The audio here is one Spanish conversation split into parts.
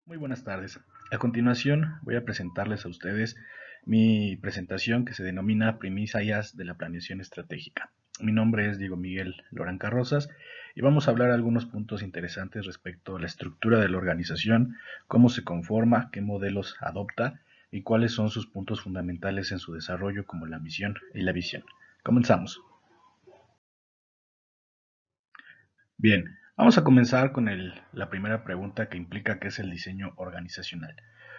Muy buenas tardes. A continuación voy a presentarles a ustedes mi presentación que se denomina Premisas de la Planeación Estratégica. Mi nombre es Diego Miguel Lorán Carrozas y vamos a hablar algunos puntos interesantes respecto a la estructura de la organización, cómo se conforma, qué modelos adopta y cuáles son sus puntos fundamentales en su desarrollo como la misión y la visión. Comenzamos. Bien, vamos a comenzar con la primera pregunta que implica qué es el diseño organizacional.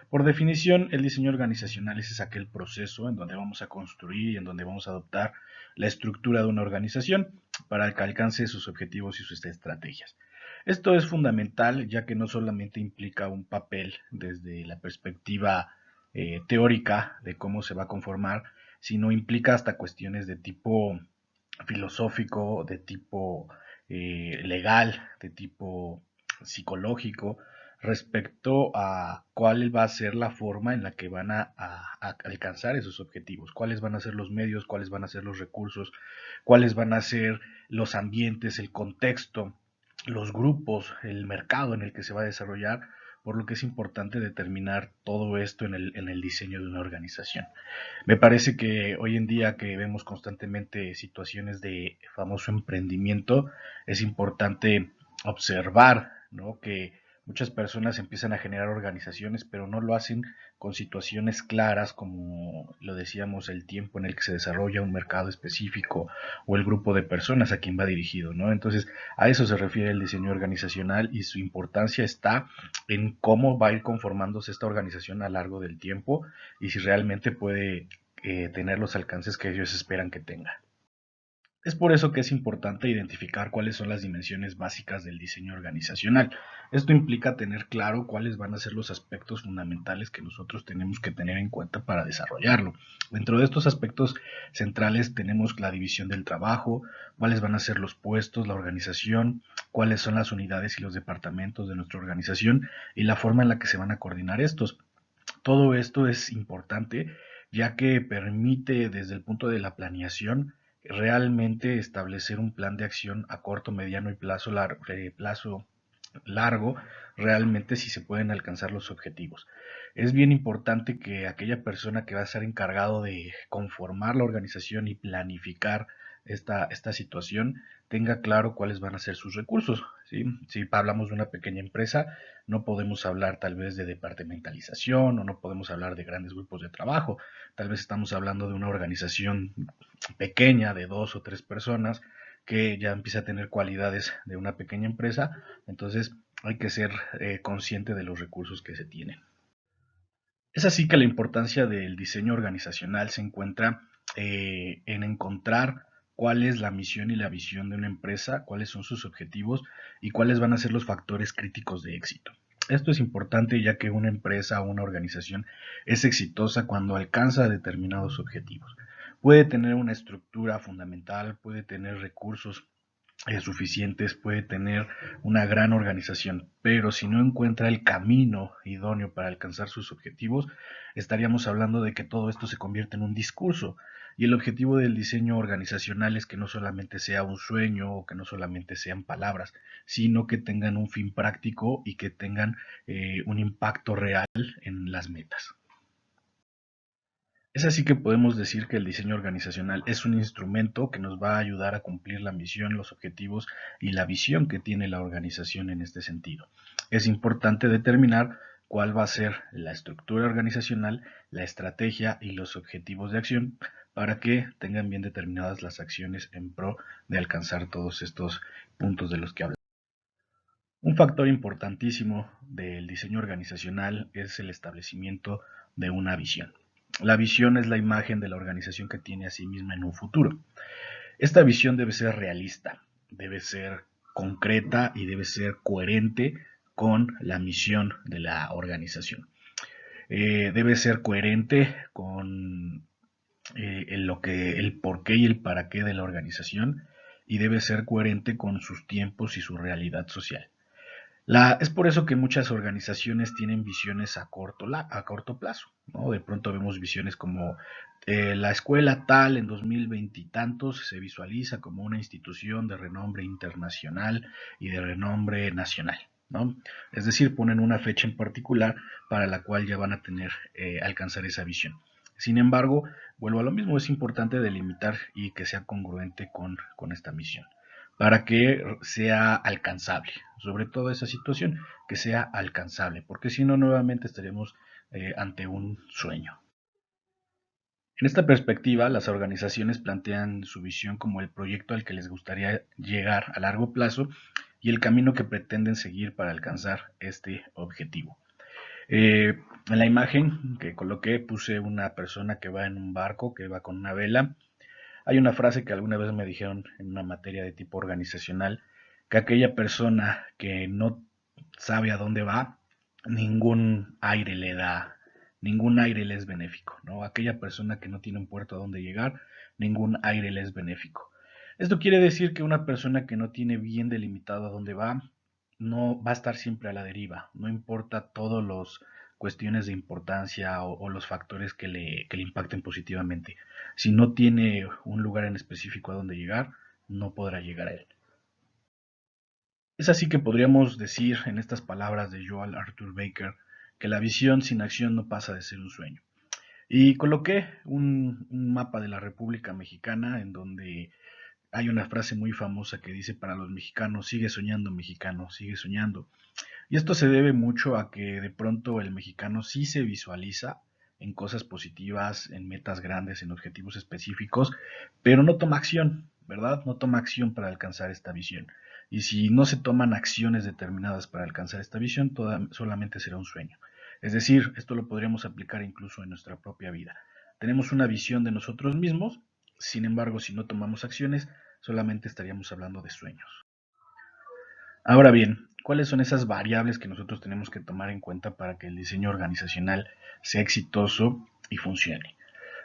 Por definición, el diseño organizacional es aquel proceso en donde vamos a construir y en donde vamos a adoptar la estructura de una organización para que alcance sus objetivos y sus estrategias. Esto es fundamental ya que no solamente implica un papel desde la perspectiva teórica de cómo se va a conformar, sino implica hasta cuestiones de tipo filosófico, de tipo legal, de tipo psicológico, respecto a cuál va a ser la forma en la que van a alcanzar esos objetivos, cuáles van a ser los medios, cuáles van a ser los recursos, cuáles van a ser los ambientes, el contexto, los grupos, el mercado en el que se va a desarrollar, por lo que es importante determinar todo esto en el diseño de una organización. Me parece que hoy en día que vemos constantemente situaciones de famoso emprendimiento, es importante observar, ¿no?, que muchas personas empiezan a generar organizaciones, pero no lo hacen con situaciones claras, como lo decíamos, el tiempo en el que se desarrolla un mercado específico o el grupo de personas a quien va dirigido, ¿no? Entonces, a eso se refiere el diseño organizacional y su importancia está en cómo va a ir conformándose esta organización a lo largo del tiempo y si realmente puede tener los alcances que ellos esperan que tenga. Es por eso que es importante identificar cuáles son las dimensiones básicas del diseño organizacional. Esto implica tener claro cuáles van a ser los aspectos fundamentales que nosotros tenemos que tener en cuenta para desarrollarlo. Dentro de estos aspectos centrales tenemos la división del trabajo, cuáles van a ser los puestos, la organización, cuáles son las unidades y los departamentos de nuestra organización y la forma en la que se van a coordinar estos. Todo esto es importante ya que permite desde el punto de la planeación realmente establecer un plan de acción a corto, mediano y plazo largo, realmente si se pueden alcanzar los objetivos. Es bien importante que aquella persona que va a estar encargado de conformar la organización y planificar esta situación tenga claro cuáles van a ser sus recursos, ¿sí? Si hablamos de una pequeña empresa, no podemos hablar tal vez de departamentalización o no podemos hablar de grandes grupos de trabajo. Tal vez estamos hablando de una organización pequeña de 2 o 3 personas que ya empieza a tener cualidades de una pequeña empresa. Entonces hay que ser consciente de los recursos que se tienen. Es así que la importancia del diseño organizacional se encuentra en encontrar cuál es la misión y la visión de una empresa, cuáles son sus objetivos y cuáles van a ser los factores críticos de éxito. Esto es importante ya que una empresa o una organización es exitosa cuando alcanza determinados objetivos. Puede tener una estructura fundamental, puede tener recursos suficientes, puede tener una gran organización, pero si no encuentra el camino idóneo para alcanzar sus objetivos, estaríamos hablando de que todo esto se convierte en un discurso. Y el objetivo del diseño organizacional es que no solamente sea un sueño o que no solamente sean palabras, sino que tengan un fin práctico y que tengan un impacto real en las metas. Es así que podemos decir que el diseño organizacional es un instrumento que nos va a ayudar a cumplir la misión, los objetivos y la visión que tiene la organización en este sentido. Es importante determinar cuál va a ser la estructura organizacional, la estrategia y los objetivos de acción para que tengan bien determinadas las acciones en pro de alcanzar todos estos puntos de los que hablamos. Un factor importantísimo del diseño organizacional es el establecimiento de una visión. La visión es la imagen de la organización que tiene a sí misma en un futuro. Esta visión debe ser realista, debe ser concreta y debe ser coherente con la misión de la organización. Debe ser coherente con el porqué y el para qué de la organización y debe ser coherente con sus tiempos y su realidad social. Es por eso que muchas organizaciones tienen visiones a corto plazo, ¿no? De pronto vemos visiones como la escuela tal en 2020 y tantos se visualiza como una institución de renombre internacional y de renombre nacional. ¿no? Es decir, ponen una fecha en particular para la cual ya van a tener, alcanzar esa visión. Sin embargo, vuelvo a lo mismo, es importante delimitar y que sea congruente con esta misión, para que sea alcanzable, sobre todo esa situación, que sea alcanzable, porque si no, nuevamente estaremos ante un sueño. En esta perspectiva, las organizaciones plantean su visión como el proyecto al que les gustaría llegar a largo plazo y el camino que pretenden seguir para alcanzar este objetivo. En la imagen que coloqué puse una persona que va en un barco, que va con una vela. Hay una frase que alguna vez me dijeron en una materia de tipo organizacional, que aquella persona que no sabe a dónde va, ningún aire le da, ningún aire le es benéfico, ¿no? Aquella persona que no tiene un puerto a donde llegar, ningún aire le es benéfico. Esto quiere decir que una persona que no tiene bien delimitado a dónde va, no va a estar siempre a la deriva, no importa todos los cuestiones de importancia o los factores que le impacten positivamente. Si no tiene un lugar en específico a donde llegar, no podrá llegar a él. Es así que podríamos decir en estas palabras de Joel Arthur Baker que la visión sin acción no pasa de ser un sueño. Y coloqué un mapa de la República Mexicana en donde hay una frase muy famosa que dice para los mexicanos, sigue soñando mexicano, sigue soñando. Y esto se debe mucho a que de pronto el mexicano sí se visualiza en cosas positivas, en metas grandes, en objetivos específicos, pero no toma acción, ¿verdad? No toma acción para alcanzar esta visión. Y si no se toman acciones determinadas para alcanzar esta visión, solamente será un sueño. Es decir, esto lo podríamos aplicar incluso en nuestra propia vida. Tenemos una visión de nosotros mismos, sin embargo, si no tomamos acciones, solamente estaríamos hablando de sueños. Ahora bien, ¿cuáles son esas variables que nosotros tenemos que tomar en cuenta para que el diseño organizacional sea exitoso y funcione?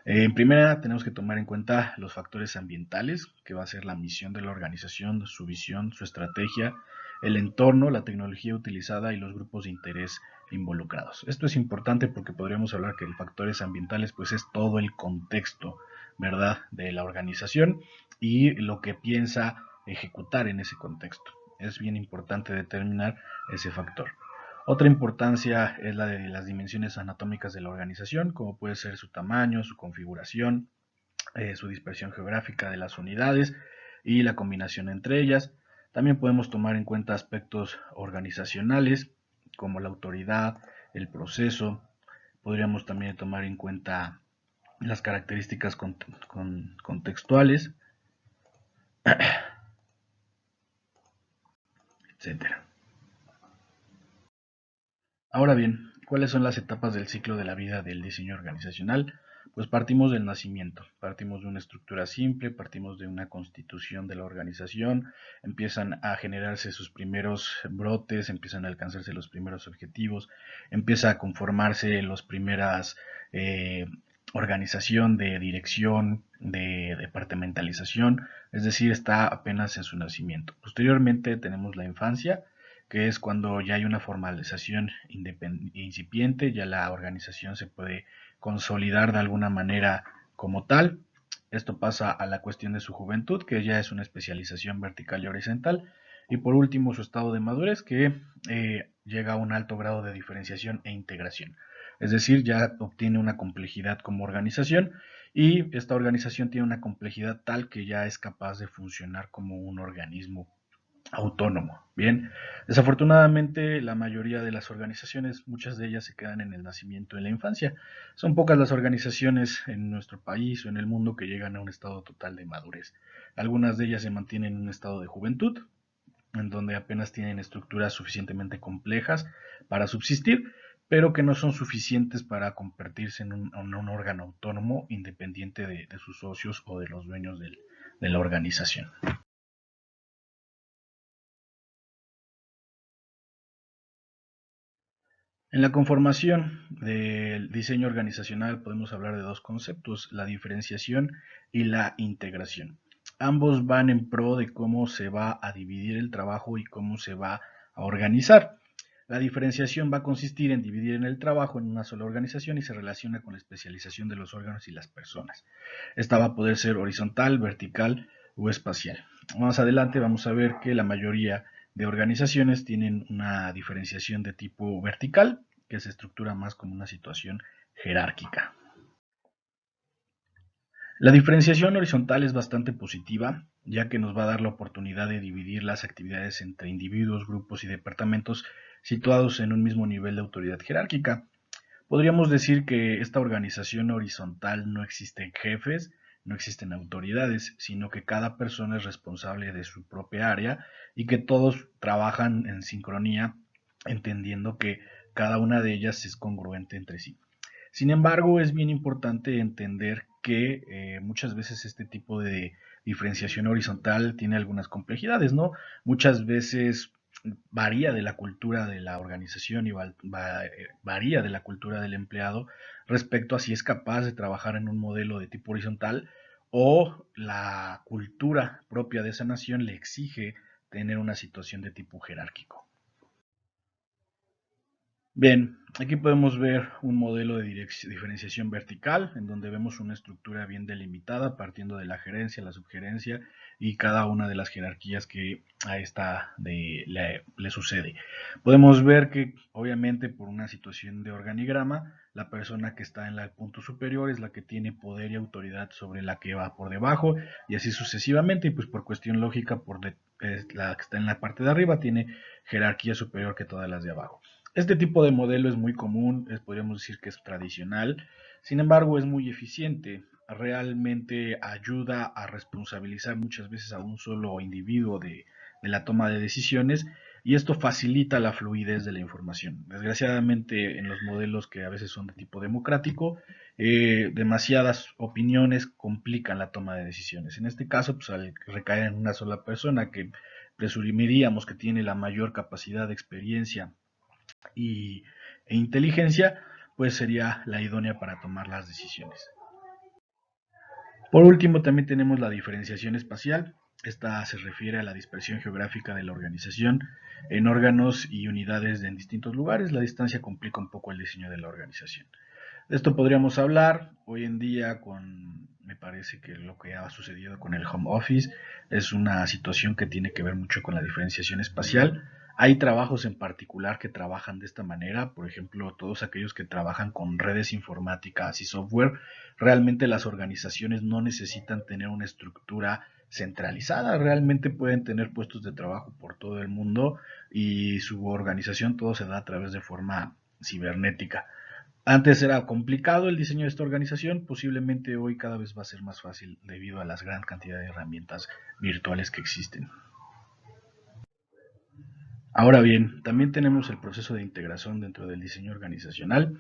En primera, tenemos que tomar en cuenta los factores ambientales, que va a ser la misión de la organización, su visión, su estrategia, el entorno, la tecnología utilizada y los grupos de interés involucrados. Esto es importante porque podríamos hablar que los factores ambientales pues es todo el contexto, ¿verdad?, de la organización y lo que piensa ejecutar en ese contexto. Es bien importante determinar ese factor. Otra importancia es la de las dimensiones anatómicas de la organización, como puede ser su tamaño, su configuración, su dispersión geográfica de las unidades y la combinación entre ellas. También podemos tomar en cuenta aspectos organizacionales como la autoridad, el proceso. Podríamos también tomar en cuenta las características contextuales, etcétera. Ahora bien, ¿cuáles son las etapas del ciclo de la vida del diseño organizacional? Pues partimos del nacimiento, partimos de una estructura simple, partimos de una constitución de la organización, empiezan a generarse sus primeros brotes, empiezan a alcanzarse los primeros objetivos, empieza a conformarse las primeras organización de dirección, de departamentalización, es decir, está apenas en su nacimiento. Posteriormente tenemos la infancia, que es cuando ya hay una formalización incipiente, ya la organización se puede consolidar de alguna manera como tal. Esto pasa a la cuestión de su juventud, que ya es una especialización vertical y horizontal. Y por último, su estado de madurez, que llega a un alto grado de diferenciación e integración. Es decir, ya obtiene una complejidad como organización y esta organización tiene una complejidad tal que ya es capaz de funcionar como un organismo autónomo. Bien, desafortunadamente la mayoría de las organizaciones, muchas de ellas se quedan en el nacimiento, en la infancia. Son pocas las organizaciones en nuestro país o en el mundo que llegan a un estado total de madurez. Algunas de ellas se mantienen en un estado de juventud, en donde apenas tienen estructuras suficientemente complejas para subsistir, pero que no son suficientes para convertirse en un órgano autónomo independiente de sus socios o de los dueños de la organización. En la conformación del diseño organizacional podemos hablar de dos conceptos, la diferenciación y la integración. Ambos van en pro de cómo se va a dividir el trabajo y cómo se va a organizar. La diferenciación va a consistir en dividir en el trabajo en una sola organización y se relaciona con la especialización de los órganos y las personas. Esta va a poder ser horizontal, vertical o espacial. Más adelante vamos a ver que la mayoría de organizaciones tienen una diferenciación de tipo vertical, que se estructura más como una situación jerárquica. La diferenciación horizontal es bastante positiva, ya que nos va a dar la oportunidad de dividir las actividades entre individuos, grupos y departamentos situados en un mismo nivel de autoridad jerárquica. Podríamos decir que esta organización horizontal no existen jefes, no existen autoridades, sino que cada persona es responsable de su propia área y que todos trabajan en sincronía, entendiendo que cada una de ellas es congruente entre sí. Sin embargo, es bien importante entender que muchas veces este tipo de diferenciación horizontal tiene algunas complejidades, ¿no? Muchas veces varía de la cultura de la organización y varía de la cultura del empleado respecto a si es capaz de trabajar en un modelo de tipo horizontal o la cultura propia de esa nación le exige tener una situación de tipo jerárquico. Bien, aquí podemos ver un modelo de diferenciación vertical, en donde vemos una estructura bien delimitada, partiendo de la gerencia, la subgerencia y cada una de las jerarquías que a esta le sucede. Podemos ver que, obviamente, por una situación de organigrama, la persona que está en el punto superior es la que tiene poder y autoridad sobre la que va por debajo, y así sucesivamente, y pues por cuestión lógica, la que está en la parte de arriba tiene jerarquía superior que todas las de abajo. Este tipo de modelo es muy común, podríamos decir que es tradicional, sin embargo es muy eficiente, realmente ayuda a responsabilizar muchas veces a un solo individuo de la toma de decisiones y esto facilita la fluidez de la información. Desgraciadamente en los modelos que a veces son de tipo democrático, demasiadas opiniones complican la toma de decisiones. En este caso, pues al recaer en una sola persona que presumiríamos que tiene la mayor capacidad de experiencia y, e inteligencia, pues sería la idónea para tomar las decisiones. Por último, también tenemos la diferenciación espacial. Esta se refiere a la dispersión geográfica de la organización en órganos y unidades en distintos lugares. La distancia complica un poco el diseño de la organización. De esto podríamos hablar hoy en día me parece que lo que ha sucedido con el home office es una situación que tiene que ver mucho con la diferenciación espacial. Hay trabajos en particular que trabajan de esta manera, por ejemplo, todos aquellos que trabajan con redes informáticas y software, realmente las organizaciones no necesitan tener una estructura centralizada, realmente pueden tener puestos de trabajo por todo el mundo y su organización todo se da a través de forma cibernética. Antes era complicado el diseño de esta organización, posiblemente hoy cada vez va a ser más fácil debido a la gran cantidad de herramientas virtuales que existen. Ahora bien, también tenemos el proceso de integración dentro del diseño organizacional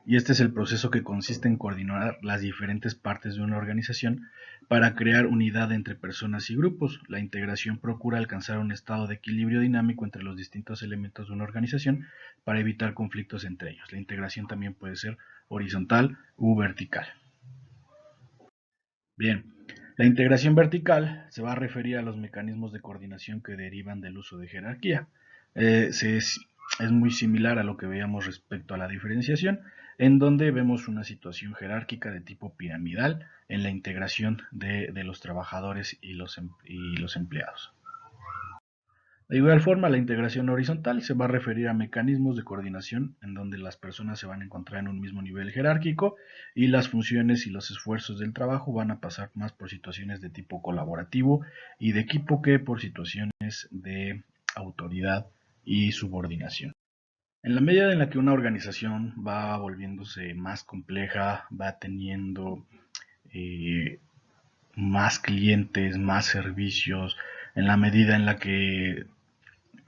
y este es el proceso que consiste en coordinar las diferentes partes de una organización para crear unidad entre personas y grupos. La integración procura alcanzar un estado de equilibrio dinámico entre los distintos elementos de una organización para evitar conflictos entre ellos. La integración también puede ser horizontal u vertical. Bien, la integración vertical se va a referir a los mecanismos de coordinación que derivan del uso de jerarquía. Es muy similar a lo que veíamos respecto a la diferenciación, en donde vemos una situación jerárquica de tipo piramidal en la integración de los trabajadores y los empleados. De igual forma, la integración horizontal se va a referir a mecanismos de coordinación en donde las personas se van a encontrar en un mismo nivel jerárquico y las funciones y los esfuerzos del trabajo van a pasar más por situaciones de tipo colaborativo y de equipo que por situaciones de autoridad y subordinación. En la medida en la que una organización va volviéndose más compleja, va teniendo eh, más clientes, más servicios, en la medida en la que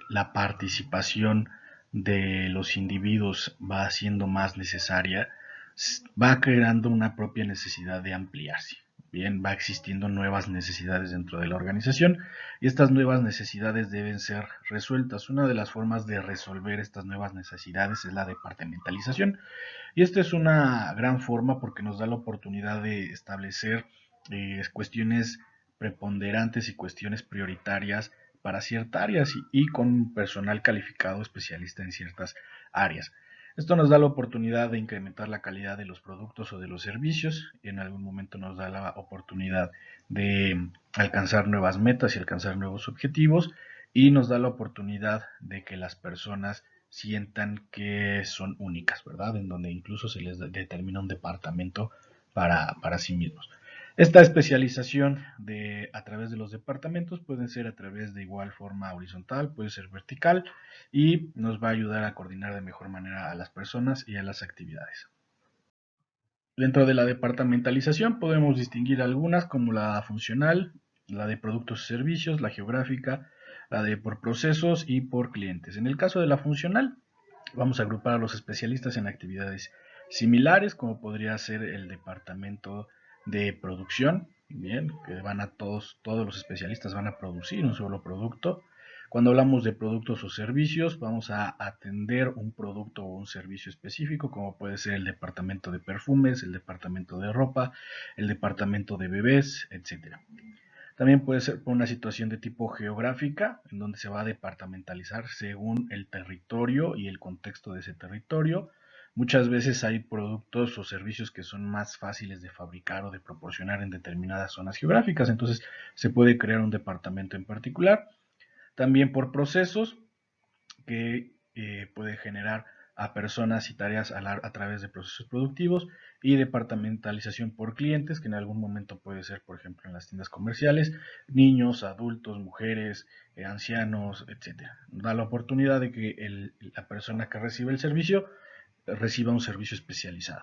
la participación de los individuos va siendo más necesaria, va creando una propia necesidad de ampliarse. Bien, va existiendo nuevas necesidades dentro de la organización y estas nuevas necesidades deben ser resueltas. Una de las formas de resolver estas nuevas necesidades es la departamentalización y esta es una gran forma porque nos da la oportunidad de establecer cuestiones preponderantes y cuestiones prioritarias para ciertas áreas y con personal calificado especialista en ciertas áreas. Esto nos da la oportunidad de incrementar la calidad de los productos o de los servicios y en algún momento nos da la oportunidad de alcanzar nuevas metas y alcanzar nuevos objetivos y nos da la oportunidad de que las personas sientan que son únicas, ¿verdad? En donde incluso se les determina un departamento para sí mismos. Esta especialización a través de los departamentos pueden ser a través de igual forma horizontal, puede ser vertical y nos va a ayudar a coordinar de mejor manera a las personas y a las actividades. Dentro de la departamentalización podemos distinguir algunas como la funcional, la de productos y servicios, la geográfica, la de por procesos y por clientes. En el caso de la funcional, vamos a agrupar a los especialistas en actividades similares, como podría ser el departamento de producción, bien, que van a todos los especialistas van a producir un solo producto. Cuando hablamos de productos o servicios, vamos a atender un producto o un servicio específico, como puede ser el departamento de perfumes, el departamento de ropa, el departamento de bebés, etc. También puede ser por una situación de tipo geográfica, en donde se va a departamentalizar según el territorio y el contexto de ese territorio. Muchas veces hay productos o servicios que son más fáciles de fabricar o de proporcionar en determinadas zonas geográficas, entonces se puede crear un departamento en particular. También por procesos, que puede generar a personas y tareas a través de procesos productivos, y departamentalización por clientes, que en algún momento puede ser, por ejemplo, en las tiendas comerciales, niños, adultos, mujeres, ancianos, etcétera. Da la oportunidad de que la persona que recibe el servicio reciba un servicio especializado.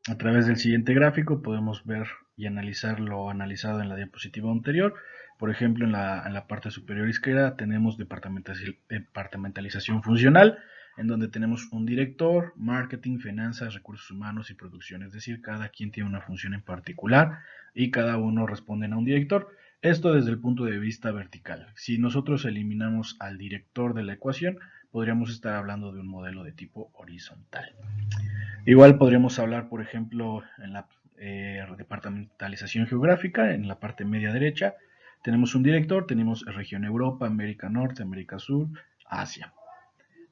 A través del siguiente gráfico podemos ver y analizar lo analizado en la diapositiva anterior. Por ejemplo, en la parte superior izquierda tenemos departamentalización funcional, en donde tenemos un director, marketing, finanzas, recursos humanos y producción. Es decir, cada quien tiene una función en particular y cada uno responde a un director. Esto desde el punto de vista vertical. Si nosotros eliminamos al director de la ecuación, podríamos estar hablando de un modelo de tipo horizontal. Igual podríamos hablar, por ejemplo, en la departamentalización geográfica, en la parte media derecha, tenemos un director, tenemos región Europa, América Norte, América Sur, Asia.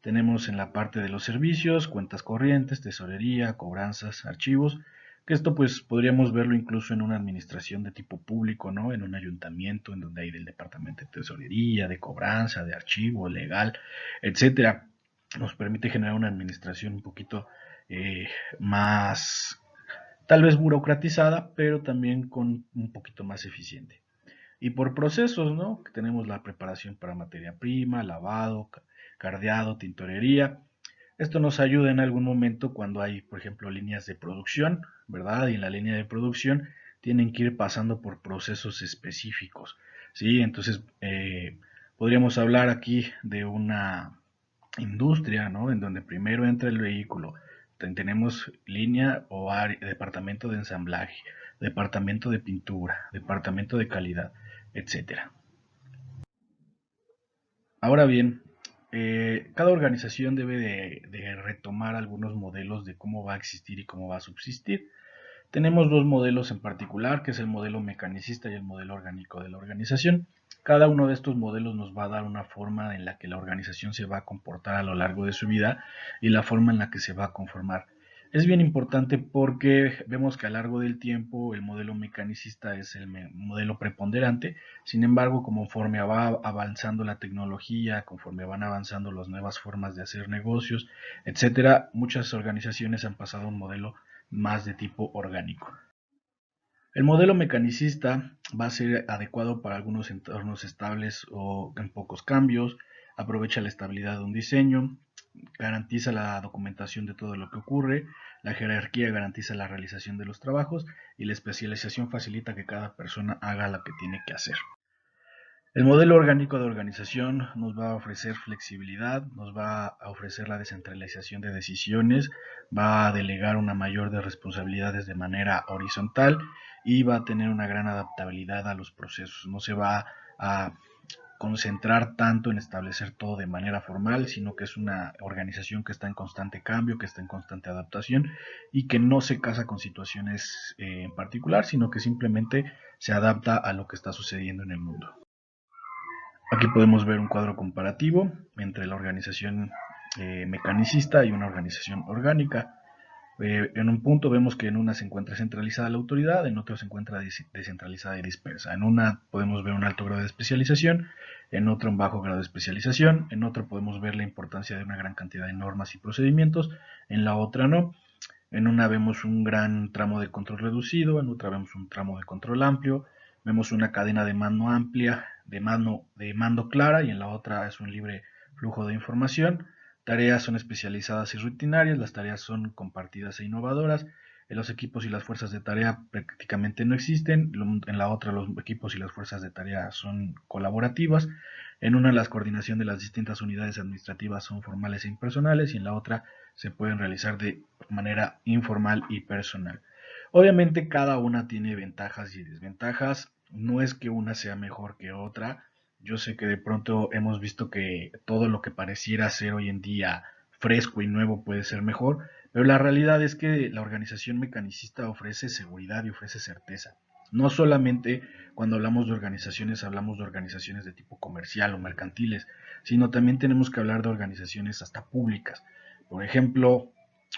Tenemos en la parte de los servicios, cuentas corrientes, tesorería, cobranzas, archivos, que esto pues podríamos verlo incluso en una administración de tipo público, ¿no? En un ayuntamiento, en donde hay del departamento de tesorería, de cobranza, de archivo, legal, etcétera. Nos permite generar una administración un poquito eh, más, tal vez burocratizada, pero también con un poquito más eficiente. Y por procesos, ¿no? Que tenemos la preparación para materia prima, lavado, cardeado, tintorería. Esto nos ayuda en algún momento cuando hay, por ejemplo, líneas de producción, ¿verdad? Y en la línea de producción tienen que ir pasando por procesos específicos, ¿sí? Entonces, podríamos hablar aquí de una industria, ¿no? En donde primero entra el vehículo, tenemos línea o departamento de ensamblaje, departamento de pintura, departamento de calidad, etcétera. Ahora bien, cada organización debe de retomar algunos modelos de cómo va a existir y cómo va a subsistir. Tenemos dos modelos en particular, que es el modelo mecanicista y el modelo orgánico de la organización. Cada uno de estos modelos nos va a dar una forma en la que la organización se va a comportar a lo largo de su vida y la forma en la que se va a conformar. Es bien importante porque vemos que a lo largo del tiempo el modelo mecanicista es el modelo preponderante. Sin embargo, conforme va avanzando la tecnología, conforme van avanzando las nuevas formas de hacer negocios, etcétera, muchas organizaciones han pasado a un modelo más de tipo orgánico. El modelo mecanicista va a ser adecuado para algunos entornos estables o en pocos cambios, aprovecha la estabilidad de un diseño, garantiza la documentación de todo lo que ocurre, la jerarquía garantiza la realización de los trabajos y la especialización facilita que cada persona haga lo que tiene que hacer. El modelo orgánico de organización nos va a ofrecer flexibilidad, nos va a ofrecer la descentralización de decisiones, va a delegar una mayor de responsabilidades de manera horizontal y va a tener una gran adaptabilidad a los procesos. No se va a concentrar tanto en establecer todo de manera formal, sino que es una organización que está en constante cambio, que está en constante adaptación y que no se casa con situaciones en particular, sino que simplemente se adapta a lo que está sucediendo en el mundo. Aquí podemos ver un cuadro comparativo entre la organización mecanicista y una organización orgánica. En un punto vemos que en una se encuentra centralizada la autoridad, en otro se encuentra descentralizada y dispersa. En una podemos ver un alto grado de especialización, en otro un bajo grado de especialización, en otro podemos ver la importancia de una gran cantidad de normas y procedimientos, en la otra no. En una vemos un gran tramo de control reducido, en otra vemos un tramo de control amplio, vemos una cadena de mando amplia, de mando clara, y en la otra es un libre flujo de información. Tareas son especializadas y rutinarias, las tareas son compartidas e innovadoras. En los equipos y las fuerzas de tarea prácticamente no existen, en la otra los equipos y las fuerzas de tarea son colaborativas. En una la coordinación de las distintas unidades administrativas son formales e impersonales, y en la otra se pueden realizar de manera informal y personal. Obviamente cada una tiene ventajas y desventajas, no es que una sea mejor que otra. Yo sé que de pronto hemos visto que todo lo que pareciera ser hoy en día fresco y nuevo puede ser mejor, pero la realidad es que la organización mecanicista ofrece seguridad y ofrece certeza. No solamente cuando hablamos de organizaciones de tipo comercial o mercantiles, sino también tenemos que hablar de organizaciones hasta públicas. Por ejemplo,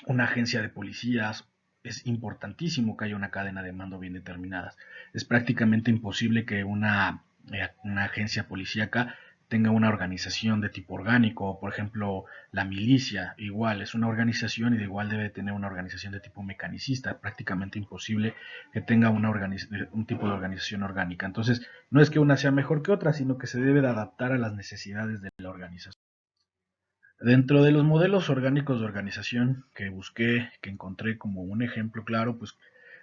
una agencia de policías, es importantísimo que haya una cadena de mando bien determinada. Es prácticamente imposible que una agencia policíaca tenga una organización de tipo orgánico. Por ejemplo, la milicia igual es una organización y de igual debe tener una organización de tipo mecanicista. Prácticamente imposible que tenga un tipo de organización orgánica. Entonces, no es que una sea mejor que otra, sino que se debe de adaptar a las necesidades de la organización. Dentro de los modelos orgánicos de organización que busqué, que encontré como un ejemplo claro, pues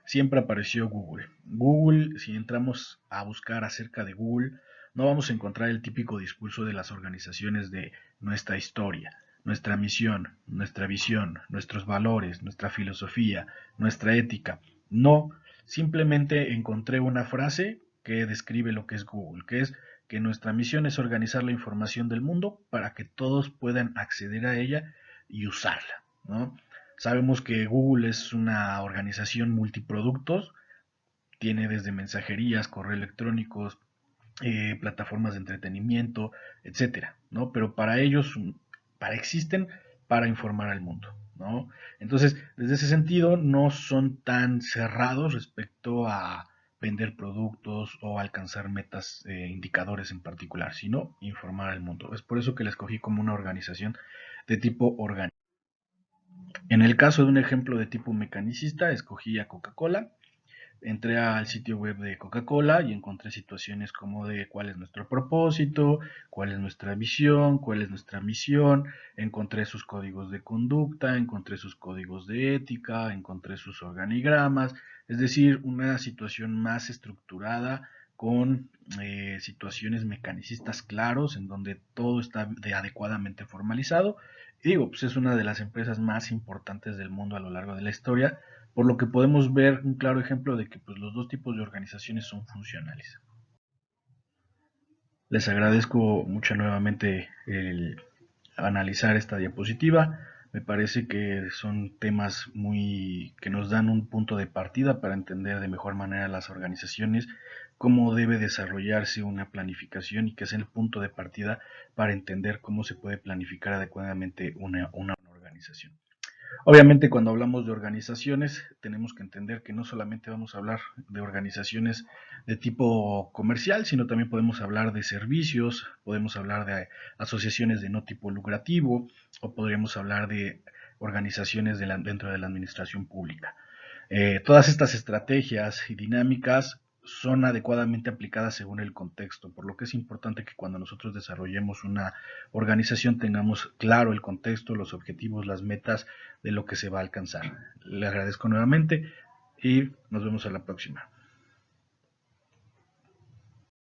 siempre apareció Google. Google, si entramos a buscar acerca de Google, no vamos a encontrar el típico discurso de las organizaciones de nuestra historia, nuestra misión, nuestra visión, nuestros valores, nuestra filosofía, nuestra ética. No, simplemente encontré una frase que describe lo que es Google, que es que nuestra misión es organizar la información del mundo para que todos puedan acceder a ella y usarla, ¿no? Sabemos que Google es una organización multiproductos, tiene desde mensajerías, correo electrónicos, plataformas de entretenimiento, etcétera, ¿no? Pero para ellos, existen para informar al mundo, ¿no? Entonces, desde ese sentido, no son tan cerrados respecto a vender productos o alcanzar metas, indicadores en particular, sino informar al mundo. Es por eso que la escogí como una organización de tipo orgánico. En el caso de un ejemplo de tipo mecanicista, escogí a Coca-Cola. Entré al sitio web de Coca-Cola y encontré situaciones como de cuál es nuestro propósito, cuál es nuestra visión, cuál es nuestra misión. Encontré sus códigos de conducta, encontré sus códigos de ética, encontré sus organigramas, es decir, una situación más estructurada con situaciones mecanicistas claros en donde todo está adecuadamente formalizado. Y digo, pues es una de las empresas más importantes del mundo a lo largo de la historia, por lo que podemos ver un claro ejemplo de que pues, los dos tipos de organizaciones son funcionales. Les agradezco mucho nuevamente el analizar esta diapositiva. Me parece que son temas muy que nos dan un punto de partida para entender de mejor manera las organizaciones, cómo debe desarrollarse una planificación y que es el punto de partida para entender cómo se puede planificar adecuadamente una organización. Obviamente, cuando hablamos de organizaciones, tenemos que entender que no solamente vamos a hablar de organizaciones de tipo comercial, sino también podemos hablar de servicios, podemos hablar de asociaciones de no tipo lucrativo, o podríamos hablar de organizaciones dentro de la administración pública. Todas estas estrategias y dinámicas son adecuadamente aplicadas según el contexto, por lo que es importante que cuando nosotros desarrollemos una organización tengamos claro el contexto, los objetivos, las metas de lo que se va a alcanzar. Le agradezco nuevamente y nos vemos a la próxima.